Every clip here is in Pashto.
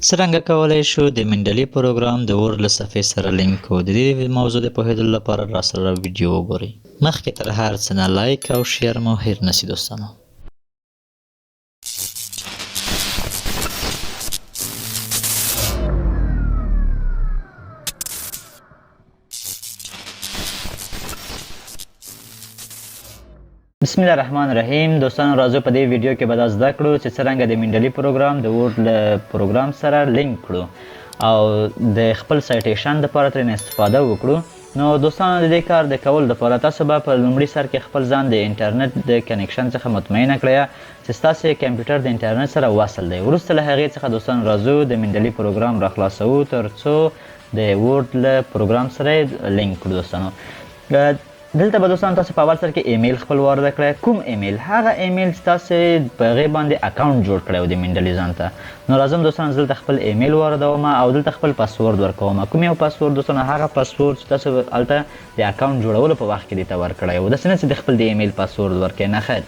څرنګه کولی شو د منډلي پروګرام د ورډ له صفحې سره لینک کړو. د دې موضوع د پوهېدلو لپاره راسره ویډیو وګورئ. مخکې تر هر څه نه لایک او شیر مو هېر نشي دوستانو. بسم الله الرحمن الرحیم. دوستانو راځو په دې ویډیو کې به دا زده کړو چې څرنګه د منډلي پروګرام د ورډ له پروګرام سره لینک کړو او د خپل سایټیشن دپاره ترېنه استفاده وکړو. نو دوستانو د دې کار د کولو دپاره تاسو به په لومړي سر کې خپل ځان د انټرنټ د کنیکشن څخه مطمئنه کړئ چې ستاسې کمپیوټر د انټرنټ سره وصل دی. وروسته له هغې څخه دوستانو راځو د منډلي پروګرام راخلاصوو تر څو د ورډ له پروګرام سره لینک کړو. دوستانو دلته به دوستانو تاسو په اول سر کې ایمیل خپل وارده کړئ. کوم ایمیل؟ هغه ایمیل چې تاسو په هغې باندې اکاونټ جوړ کړی و د منډلي ځان ته. نو راځم دوستانو زه دلته خپل ایمیل واردوم او دلته خپل پاسورد ورکوم. کوم یو پاسورد دوستانو؟ هغه پاسورد چې تاسو هلته د اکاونټ جوړولو په وخت کې دې ته ورکړی و. داسې نه چې د خپل د ایمیل پاسورد ورکړئ، نه خیر،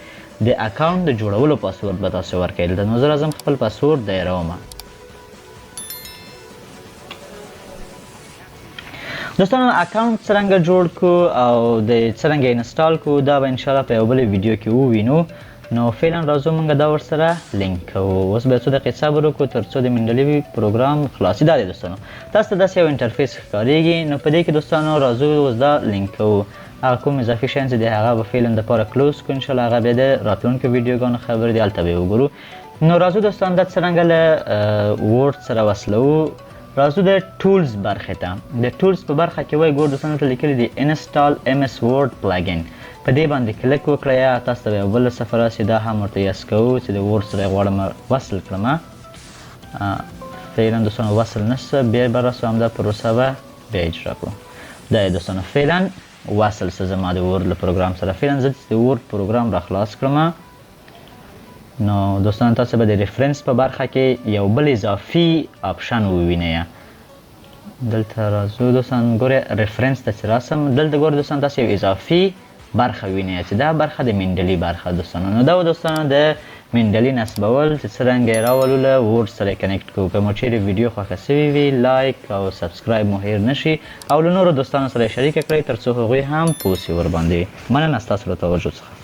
د اکاونټ د جوړولو پاسورد به تاسو ورکړئ دلته. نو زه راځم خپل پاسورد دایروم. دوستانو اکاونټ څرنګه جوړ کړو او د څرنګه انسټال کړو دا به انشاءالله په یو بلې ویډیو کې ووینو. نو فعلا راځو موږ دا ورسره لینک کوو. اوس به څو دقیقې صبر وکړو تر څو د منډلي پروګرام خلاصي. دا دی دوستانو تاسو ته داسې یو انټرفیس ښکارېږي. نو په دې کې دوستانو راځو اوس دا لینک کوو. هغه کوم اضافي شیان چې دی هغه به فعلا دپاره کلوز کړو. انشاءالله هغه بیا د راتلونکو ویډیوګانو خبرې دي، هلته به یې وګورو. نو راځو دوستانو دا څرنګه له ورډ سره وصلوو. راځو د ټولز برخې ته. د ټولز په برخه کې وایي ګور دوستانو ته لیکلي دي انسټال MS Word plugin. په دې باندې کلیک وکړئ. تاسو ته به یو بل صفحه راسي، دا هم ورته یس کوو چې د ورډ سره یې غواړم وصل کړم. فعلا دوستانو وصل نشته، بیا به راسو همدا پروسه به بیا اجرا کړو. دا یې دوستانو فعلا وصل شه زما د ورډ له پروګرام سره. فعلا زه د ورډ پروګرام را خلاص کړم. نو دوستانو تاسو به د ریفرنس په برخه کې یو بل اضافي آپشن ووینئ. دلته راځو دوستان ګورئ ریفرنس ته چې راسم دلته ګورئ دوستان تاسو یو اضافي برخه وینئ چې دا برخه د منډلي برخه دوستانو. نو دا دوستانو د منډلي نصبول چې څرنګه یې راولو له ورډ سره کنیکټ کوو. که مو چیرې ویډیو خوښه سوي وي لایک او سبسکرایب مو هیر نشي او له نورو دوستانو سره یې شریکه کړئ تر څو هغوی هم پوه سي ورباندې. مننه ستاسو له توجه څخه.